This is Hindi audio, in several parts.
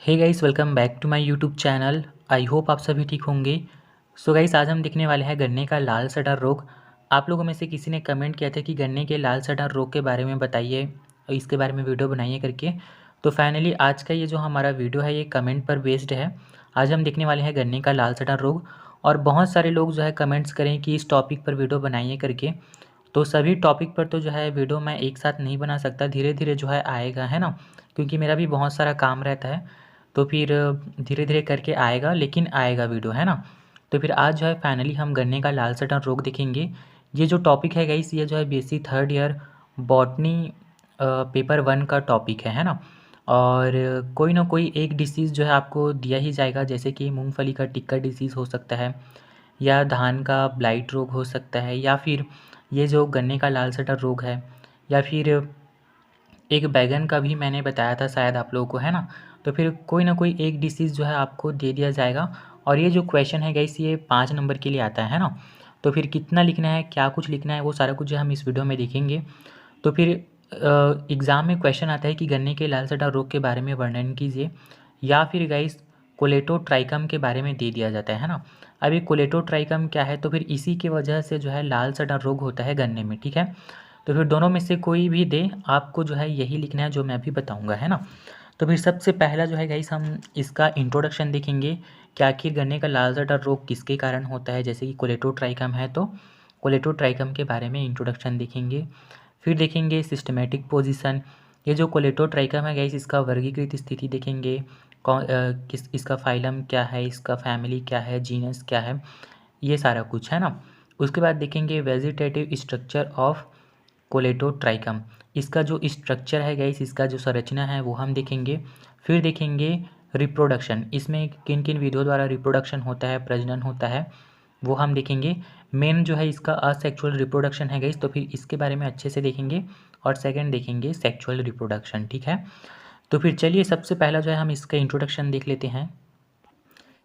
Hey guys, welcome back to my YouTube channel. I hope आप सभी ठीक होंगे। सो गाइस, आज हम देखने वाले हैं गन्ने का लाल सड़ा रोग। आप लोगों में से किसी ने कमेंट किया था कि गन्ने के लाल सड़ा रोग के बारे में बताइए और इसके बारे में वीडियो बनाइए करके। तो फाइनली आज का ये जो हमारा वीडियो है ये कमेंट पर बेस्ड है। आज हम देखने वाले हैं गन्ने का लाल सड़ा रोग। और बहुत सारे लोग जो है कमेंट्स करें कि इस टॉपिक पर वीडियो बनाइए करके। तो सभी टॉपिक पर तो जो है वीडियो मैं एक साथ नहीं बना सकता, धीरे धीरे जो है आएगा, है ना। क्योंकि मेरा भी बहुत सारा काम रहता है, तो फिर धीरे धीरे करके आएगा, लेकिन आएगा वीडियो, है ना। तो फिर आज जो है फाइनली हम गन्ने का लाल सटन रोग देखेंगे। ये जो टॉपिक है गाइस, ये जो है BSc third year botany paper 1 का टॉपिक है ना। और कोई ना कोई एक डिसीज़ जो है आपको दिया ही जाएगा, जैसे कि मूंगफली का टिक्का डिसीज़ हो सकता है, या धान का ब्लाइट रोग हो सकता है, या फिर ये जो गन्ने का लाल सटन रोग है, या फिर एक बैगन का भी मैंने बताया था शायद आप लोगों को, है ना। तो फिर कोई ना कोई एक डिसीज़ जो है आपको दे दिया जाएगा। और ये जो क्वेश्चन है गाइस, ये 5 नंबर के लिए आता है ना। तो फिर कितना लिखना है, क्या कुछ लिखना है, वो सारा कुछ जो हम इस वीडियो में देखेंगे। तो फिर एग्ज़ाम में क्वेश्चन आता है कि गन्ने के लाल सटा रोग के बारे में वर्णन कीजिए, या फिर गाइस कोलेटोट्राइकम के बारे में दे दिया जाता है ना। अभी कोलेटोट्राइकम क्या है, तो फिर इसी की वजह से जो है लाल सटा रोग होता है गन्ने में, ठीक है। तो फिर दोनों में से कोई भी दे, आपको जो है यही लिखना है जो मैं अभी बताऊंगा, है ना। तो फिर सबसे पहला जो है गाइस, हम इसका इंट्रोडक्शन देखेंगे कि आखिर गन्ने का लाल सटा रोग किसके कारण होता है। जैसे कि कोलेटोट्राइकम है तो कोलेटोट्राइकम के बारे में इंट्रोडक्शन देखेंगे। फिर देखेंगे सिस्टमेटिक पोजीशन। ये जो कोलेटोट्राइकम है गाइस, इसका वर्गीकृत स्थिति देखेंगे। किस इसका फाइलम क्या है, इसका फैमिली क्या है, जीनस क्या है, ये सारा कुछ, है ना। उसके बाद देखेंगे वेजिटेटिव स्ट्रक्चर ऑफ कोलेटोट्राइकम। इसका जो स्ट्रक्चर है गाइस, इसका जो संरचना है वो हम देखेंगे। फिर देखेंगे रिप्रोडक्शन, इसमें किन किन विधियों द्वारा रिप्रोडक्शन होता है, प्रजनन होता है, वो हम देखेंगे। मेन जो है इसका असेक्सुअल रिप्रोडक्शन है गाइस, तो फिर इसके बारे में अच्छे से देखेंगे। और सेकंड देखेंगे सेक्सुअल रिप्रोडक्शन, ठीक है। तो फिर चलिए सबसे पहला जो है हम इसका इंट्रोडक्शन देख लेते हैं।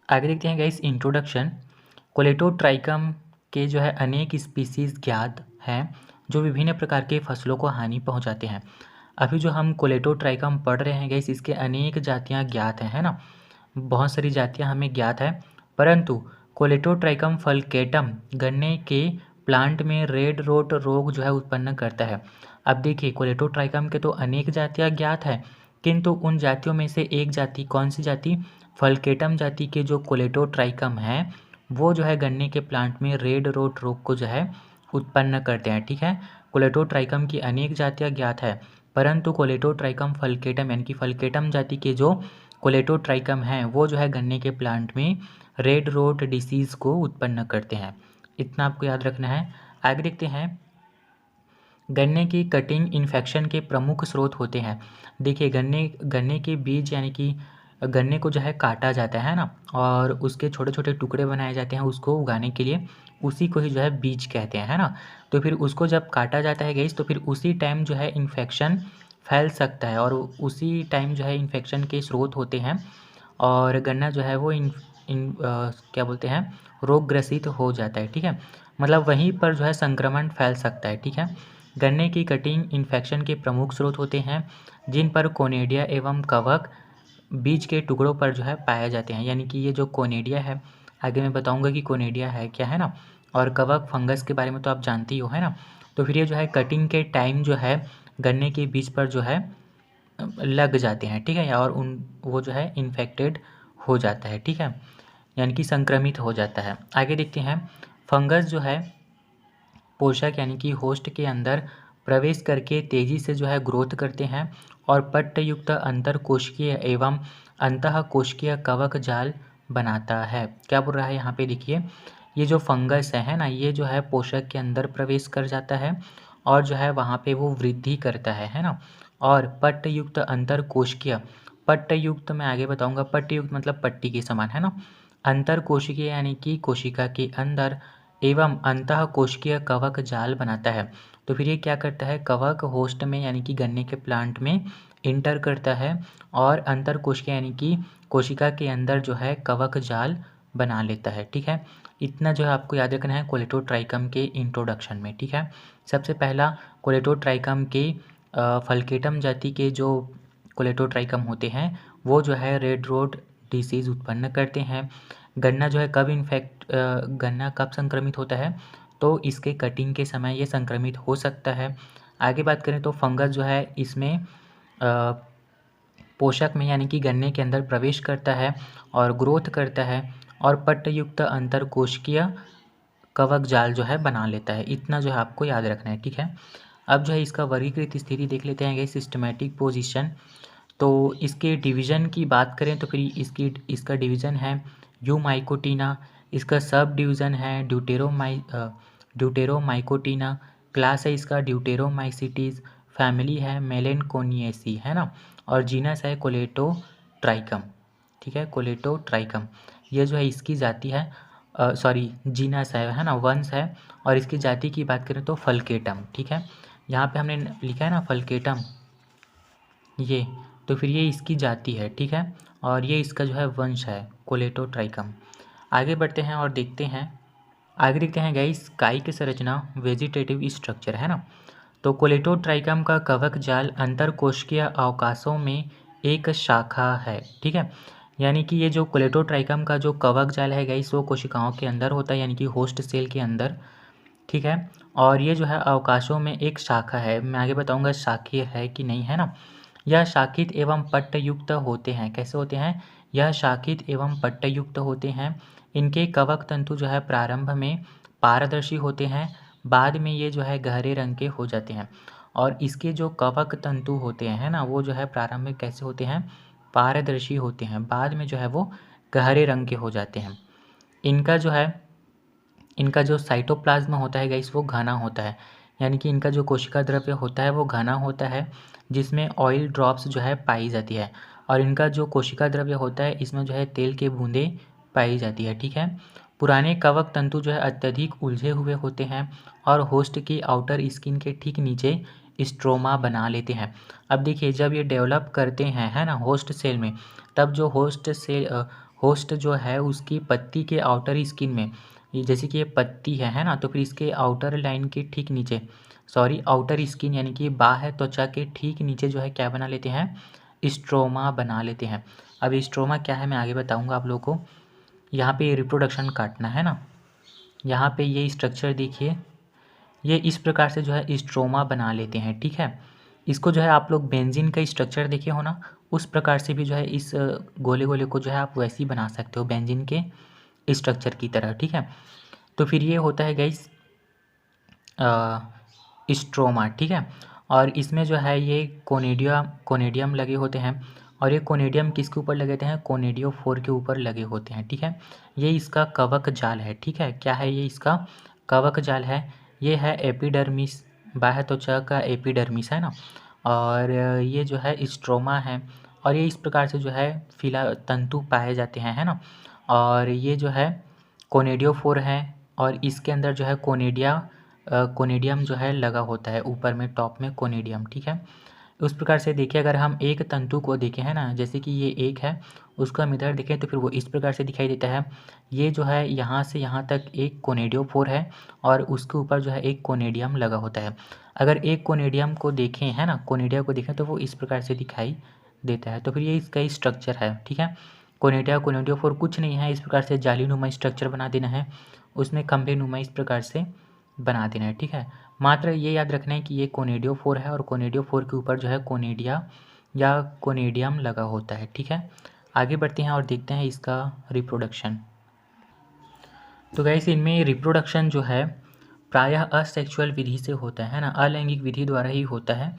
आगे देखते हैं गाइस इंट्रोडक्शन। कोलेटोट्राइकम के जो है अनेक स्पीसीज़ ज्ञात हैं जो विभिन्न प्रकार के फसलों को हानि पहुंचाते हैं। अभी जो हम कोलेटोट्राइकम पढ़ रहे हैं गाइस, इसके अनेक जातियां ज्ञात हैं, है ना। बहुत सारी जातियां हमें ज्ञात है, परंतु कोलेटोट्राइकम फल्केटम गन्ने के प्लांट में रेड रोट रोग जो है उत्पन्न करता है। अब देखिए, कोलेटोट्राइकम के तो अनेक जातियां ज्ञात है, किंतु उन जातियों में से एक जाति, कौन सी जाति, फल्केटम जाति के जो कोलेटोट्राइकम है, वो जो है गन्ने के प्लांट में रेड रोट रोग को जो है उत्पन्न करते हैं, ठीक है। कोलेटोट्राइकम की अनेक जातियां ज्ञात है, परंतु कोलेटोट्राइकम फल्केटम यानी कि फल्केटम जाति के जो कोलेटोट्राइकम हैं वो जो है गन्ने के प्लांट में रेड रोट डिसीज़ को उत्पन्न करते हैं। इतना आपको याद रखना है। आगे देखते हैं, गन्ने की कटिंग इन्फेक्शन के प्रमुख स्रोत होते हैं। देखिए, गन्ने गन्ने के बीज यानी कि गन्ने को जो है काटा जाता है ना, और उसके छोटे छोटे टुकड़े बनाए जाते हैं उसको उगाने के लिए, उसी को ही जो है बीज कहते हैं, है ना। तो फिर उसको जब काटा जाता है गैस, तो फिर उसी टाइम जो है इन्फेक्शन फैल सकता है, और उसी टाइम जो है इन्फेक्शन के स्रोत होते हैं, और गन्ना जो है वो क्या बोलते हैं, रोग ग्रसित हो जाता है, ठीक है। मतलब वहीं पर जो है संक्रमण फैल सकता है, ठीक है। गन्ने की कटिंग इन्फेक्शन के प्रमुख स्रोत होते हैं, जिन पर कोनेडिया एवं कवक बीज के टुकड़ों पर जो है पाए जाते हैं। यानी कि ये जो कोनेडिया है, आगे मैं बताऊंगा कि कोनेडिया है क्या, है ना। और कवक फंगस के बारे में तो आप जानते ही हो, है ना। तो फिर ये जो है कटिंग के टाइम जो है गन्ने के बीज पर जो है लग जाते हैं, ठीक है, और वो जो है इन्फेक्टेड हो जाता है, ठीक है, यानी कि संक्रमित हो जाता है। आगे देखते हैं, फंगस जो है पोषक यानी कि होस्ट के अंदर प्रवेश करके तेज़ी से जो है ग्रोथ करते हैं, और पट्टयुक्त अंतरकोशिकीय एवं अंतःकोशिकीय कवक जाल बनाता है। क्या बोल रहा है यहाँ पे, देखिए, ये जो फंगस है ना, ये जो है पोषक के अंदर प्रवेश कर जाता है, और जो है वहाँ पे वो वृद्धि करता है ना। और पट्टयुक्त अंतरकोशिकीय, पट्टयुक्त मैं आगे बताऊंगा, पट्टयुक्त मतलब पट्टी के समान, है ना। अंतरकोशिकीय यानी कि कोशिका के अंदर, एवं अंतःकोशिकीय कवक जाल बनाता है। तो फिर ये क्या करता है, कवक होस्ट में यानी कि गन्ने के प्लांट में इंटर करता है, और अंतरकोशिकीय यानी कि कोशिका के अंदर जो है कवक जाल बना लेता है, ठीक है। इतना जो है आपको याद रखना है कोलेटोट्राइकम के इंट्रोडक्शन में, ठीक है। सबसे पहला कोलेटोट्राइकम के फल्केटम जाति के जो कोलेटोट्राइकम होते हैं वो जो है रेड रोड डिसीज़ उत्पन्न करते हैं। गन्ना जो है गन्ना कब संक्रमित होता है, तो इसके कटिंग के समय ये संक्रमित हो सकता है। आगे बात करें तो फंगस जो है इसमें पोषक में यानी कि गन्ने के अंदर प्रवेश करता है और ग्रोथ करता है और पट्टयुक्त अंतरकोशिकीय कवक जाल जो है बना लेता है। इतना जो है आपको याद रखना है, ठीक है। अब जो है इसका वर्गीकृत स्थिति देख लेते हैं, सिस्टमैटिक पोजीशन। तो इसके डिवीज़न की बात करें तो फिर इसका डिवीज़न है यूमाइकोटिना, इसका सब डिवीज़न है ड्यूटेरोमाइकोटिना, क्लास है इसका ड्यूटेरोमाइसिटीज़, फैमिली है मेलेनकोनिएसी, है ना, और जीनस है कोलेटोट्राइकम, ठीक है, कोलेटोट्राइकम। ये जो है इसकी जाति है, जीनस है ना, वंश है। और इसकी जाति की बात करें तो फल्केटम, ठीक है। यहाँ पे हमने लिखा है ना फल्केटम, ये, तो फिर ये इसकी जाति है, ठीक है, और ये इसका जो है वंश है कोलेटोट्राइकम। आगे बढ़ते हैं और देखते हैं गाइस कायिक संरचना, वेजिटेटिव स्ट्रक्चर, है ना। तो कोलेटोट्राइकम का कवक जाल अंतरकोशिकीय अवकाशों में एक शाखा है, ठीक है। यानी कि ये जो कोलेटोट्राइकम का जो कवक जाल है गाइस वो कोशिकाओं के अंदर होता है, यानी कि होस्ट सेल के अंदर, ठीक है। और ये जो है अवकाशों में एक शाखा है, मैं आगे बताऊंगा शाखीय है कि नहीं, है ना। यह शाखित एवं पट्टयुक्त होते हैं। कैसे होते हैं? यह शाखित एवं पट्टयुक्त होते हैं। इनके कवक तंतु जो है प्रारंभ में पारदर्शी होते हैं, बाद में ये जो है गहरे रंग के हो जाते हैं। और इसके जो कवक तंतु होते हैं ना, वो जो है प्रारंभ में कैसे होते हैं? पारदर्शी होते हैं, बाद में जो है वो गहरे रंग के हो जाते हैं। इनका जो साइटोप्लाज्म होता है गाइस वो घना होता है, यानी कि इनका जो कोशिका द्रव्य होता है वो घना होता है, जिसमें ऑयल ड्रॉप्स जो है पाई जाती है। और इनका जो कोशिका द्रव्य होता है इसमें जो है तेल के बूंदें पाई जाती है, ठीक है। पुराने कवक तंतु जो है अत्यधिक उलझे हुए होते हैं और होस्ट की आउटर स्किन के ठीक नीचे स्ट्रोमा बना लेते हैं। अब देखिए जब ये डेवलप करते हैं, है ना, होस्ट सेल में, तब जो होस्ट जो है उसकी पत्ती के आउटर स्किन में, ये जैसे कि ये पत्ती है ना, तो फिर इसके आउटर लाइन के ठीक नीचे, आउटर स्किन यानी कि बाह्य त्वचा के ठीक नीचे जो है क्या बना लेते हैं? स्ट्रोमा बना लेते हैं। अब स्ट्रोमा क्या है मैं आगे बताऊंगा आप लोगों को। यहाँ पे रिप्रोडक्शन काटना है ना, यहाँ पे ये स्ट्रक्चर देखिए, ये इस प्रकार से जो है स्ट्रोमा बना लेते हैं, ठीक है। इसको जो है आप लोग बेंजीन का स्ट्रक्चर देखे हो ना, उस प्रकार से भी जो है इस गोले गोले को जो है आप वैसे ही बना सकते हो बेंजीन के स्ट्रक्चर की तरह, ठीक है। तो फिर ये होता है गाइस स्ट्रोमा, ठीक है। और इसमें जो है ये कोनेडियम लगे होते हैं, और ये कोनेडियम किसके ऊपर लगे होते हैं? कोनेडियोफोर के ऊपर लगे होते हैं, ठीक है। ये इसका कवक जाल है, ठीक है। क्या है ये? इसका कवक जाल है। ये है एपिडर्मिस, बाह्य त्वचा का एपिडर्मिस, है ना। और ये जो है स्ट्रोमा है, और ये इस प्रकार से जो है फिला तंतु पाए जाते हैं, है ना। और ये जो है कोनेडियोफोर है, और इसके अंदर जो है कोनेडियम जो है लगा होता है ऊपर में, टॉप में कोनेडियम, ठीक है। उस प्रकार से देखिए अगर हम एक तंतु को देखें, है ना, जैसे कि ये एक है, उसको हम इधर देखें तो फिर वो इस प्रकार से दिखाई देता है। ये जो है यहाँ से यहाँ तक एक कोनेडियोफोर है, और उसके ऊपर जो है एक कोनेडियम लगा होता है। अगर एक कोनेडियम को देखें, है ना, कोनेडिया को देखें तो वो इस प्रकार से दिखाई देता है। तो फिर ये इसका स्ट्रक्चर है, ठीक है। कोनेडियोफोर कुछ नहीं है, इस प्रकार से जालीनुमा स्ट्रक्चर बना देना है, उसमें खंभे नुमा इस प्रकार से बना देना है, ठीक है। मात्र ये याद रखना है कि ये कोनेडियोफोर है, और कोनेडियोफोर के ऊपर जो है कोनेडिया या कोनेडियम लगा होता है, ठीक है। आगे बढ़ते हैं और देखते हैं इसका रिप्रोडक्शन। तो गाइस इनमें रिप्रोडक्शन जो है प्रायः असेक्सुअल विधि से होता है ना, अलैंगिक विधि द्वारा ही होता है।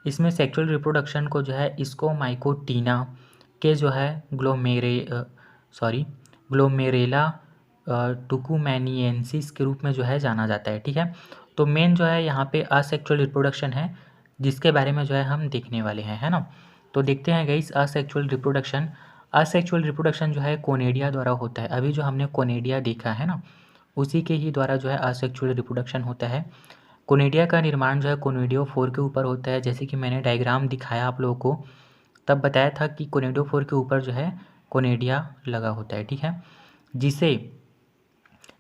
इसमें सेक्सुअल रिप्रोडक्शन को जो है इसको माइकोटीना के जो है ग्लोमेरेला टुकुमैनिएंसिस के रूप में जो है जाना जाता है, ठीक है। तो मेन जो है यहाँ पे असेक्सुअल रिप्रोडक्शन है, जिसके बारे में जो है हम देखने वाले हैं, है ना। तो देखते हैं गाइस असेक्सुअल रिप्रोडक्शन जो है कोनेडिया द्वारा होता है। अभी जो हमने कोनेडिया देखा है ना, उसी के ही द्वारा जो है असेक्सुअल रिप्रोडक्शन होता है। कोनेडिया का निर्माण जो है कोनेडियोफोर के ऊपर होता है, जैसे कि मैंने डायग्राम दिखाया आप लोगों को, तब बताया था कि कोनेडियोफोर के ऊपर जो है कोनेडिया लगा होता है, ठीक है, जिसे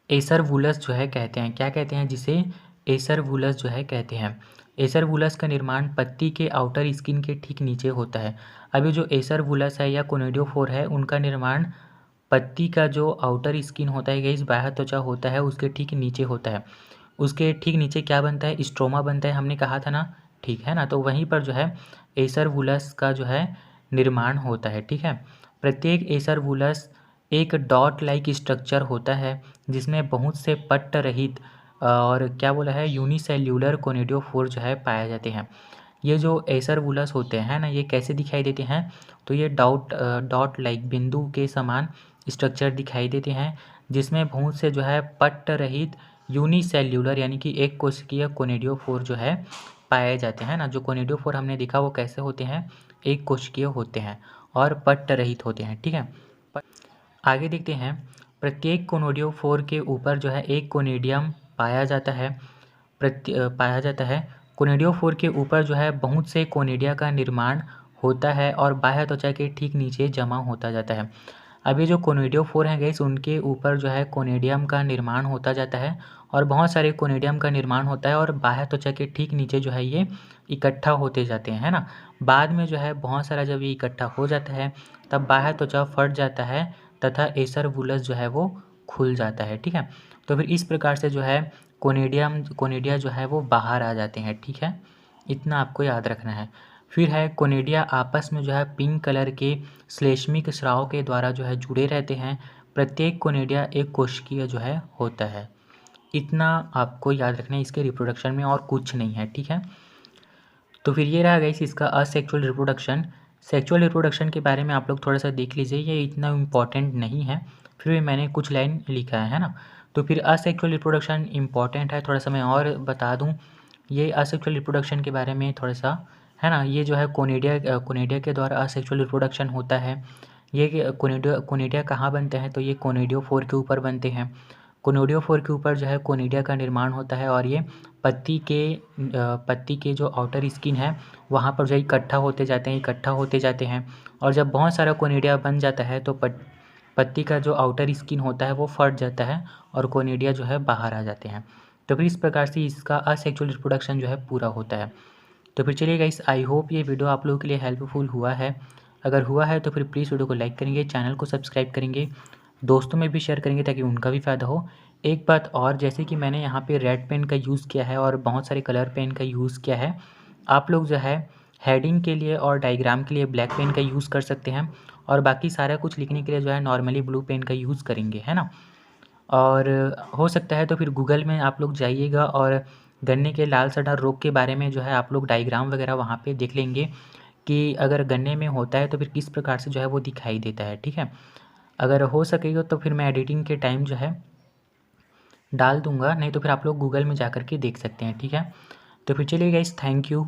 एसरवुलस जो है कहते हैं। क्या कहते हैं? जिसे एसरवुलस जो है कहते हैं। एसर बुलस का निर्माण पत्ती के आउटर स्किन के ठीक नीचे होता है। अभी जो एसर बुलस है या कोनिडियोफोर है, उनका निर्माण पत्ती का जो आउटर स्किन होता है, गाइस बाह्य त्वचा होता है, उसके ठीक नीचे होता है। उसके ठीक नीचे क्या बनता है, स्ट्रोमा बनता है, हमने कहा था ना, ठीक है ना। तो वहीं पर जो है एसर बुलस का जो है निर्माण होता है, ठीक है। प्रत्येक एसर बुलस एक डॉट लाइक स्ट्रक्चर होता है जिसमें बहुत से पट्ट रहित और क्या बोला है, यूनिसेल्यूलर कोनिडियोफोर जो है पाए जाते हैं। ये जो एसर बुलस होते हैं ना, ये कैसे दिखाई देते हैं, तो ये डॉट लाइक बिंदु के समान स्ट्रक्चर दिखाई देते हैं जिसमें बहुत से जो है पट्ट रहित यूनिसेल्यूलर यानी कि एक कोशिकीय कोनिडियोफोर जो है पाए जाते हैं ना। जो कोनिडियोफोर हमने देखा वो कैसे होते हैं, एक कोशिकीय होते हैं और पट्ट रहित होते हैं, ठीक है। आगे देखते हैं, प्रत्येक कोनिडियोफोर के ऊपर जो है एक कोनिडियम पाया जाता है। कोनिडियोफोर के ऊपर जो है बहुत से कोनिडिया का निर्माण होता है और बाह्य त्वचा के ठीक नीचे जमा होता जाता है। अब ये जो कोनिडियोफोर हैं गाइस, उनके ऊपर जो है कोनिडियम का निर्माण होता जाता है और बहुत सारे कोनिडियम का निर्माण होता है और बाह्य त्वचा के ठीक नीचे जो है ये इकट्ठा होते जाते हैं, है ना। बाद में जो है बहुत सारा जब ये इकट्ठा हो जाता है तब बाह्य त्वचा फट जाता है तथा एसर बुलस जो है वो खुल जाता है, ठीक है। तो फिर इस प्रकार से जो है कोनिडिया जो है वो बाहर आ जाते हैं, ठीक है। इतना आपको याद रखना है। फिर है कोनिडिया आपस में जो है पिंक कलर के श्लेष्मिक स्राव के द्वारा जो है जुड़े रहते हैं। प्रत्येक कोनिडिया एक कोशिकीय जो है होता है। इतना आपको याद रखना है इसके रिप्रोडक्शन में, और कुछ नहीं है, ठीक है। तो फिर ये रहा गाइस इसका असेक्सुअल रिप्रोडक्शन। सेक्सुअल रिप्रोडक्शन के बारे में आप लोग थोड़ा सा देख लीजिए, ये इतना इम्पॉर्टेंट नहीं है, फिर भी मैंने कुछ लाइन लिखा है ना। तो फिर असेक्सुअल रिप्रोडक्शन इम्पॉर्टेंट है, थोड़ा सा मैं और बता दूँ। ये असेक्सुअल रिप्रोडक्शन के बारे में थोड़ा सा, है ना। ये जो है कोनिडिया के द्वारा असेक्सुअल रिप्रोडक्शन होता है। ये कोनिडिया कहाँ बनते हैं, तो ये कोनिडियोफोर के ऊपर बनते हैं। कोनिडियोफोर के ऊपर जो है कोनिडिया का निर्माण होता है और ये पत्ती के जो आउटर स्किन है वहाँ पर जो इकट्ठा होते जाते हैं और जब बहुत सारा कोनिडिया बन जाता है तो पत्ती का जो आउटर स्किन होता है वो फट जाता है और कोनिडिया जो है बाहर आ जाते हैं। तो फिर इस प्रकार से इसका असेक्सुअल रिप्रोडक्शन जो है पूरा होता है। तो फिर चलिए गाइस, आई होप ये वीडियो आप लोगों के लिए हेल्पफुल हुआ है। अगर हुआ है तो फिर प्लीज़ वीडियो को लाइक करेंगे, चैनल को सब्सक्राइब करेंगे, दोस्तों में भी शेयर करेंगे ताकि उनका भी फ़ायदा हो। एक बात और, जैसे कि मैंने यहाँ पे रेड पेन का यूज़ किया है और बहुत सारे कलर पेन का यूज़ किया है, आप लोग जो है हेडिंग के लिए और डायग्राम के लिए ब्लैक पेन का यूज़ कर सकते हैं और बाकी सारा कुछ लिखने के लिए जो है नॉर्मली ब्लू पेन का यूज़ करेंगे, है ना। और हो सकता है तो फिर गूगल में आप लोग जाइएगा और गन्ने के लाल सड़ा रोग के बारे में जो है आप लोग डायग्राम वगैरह वहाँ पे देख लेंगे कि अगर गन्ने में होता है तो फिर किस प्रकार से जो है वो दिखाई देता है, ठीक है। अगर हो सकेगा तो फिर मैं एडिटिंग के टाइम जो है डाल दूँगा, नहीं तो फिर आप लोग गूगल में जा कर के देख सकते हैं, ठीक है। तो फिर चलिए गाइस, थैंक यू।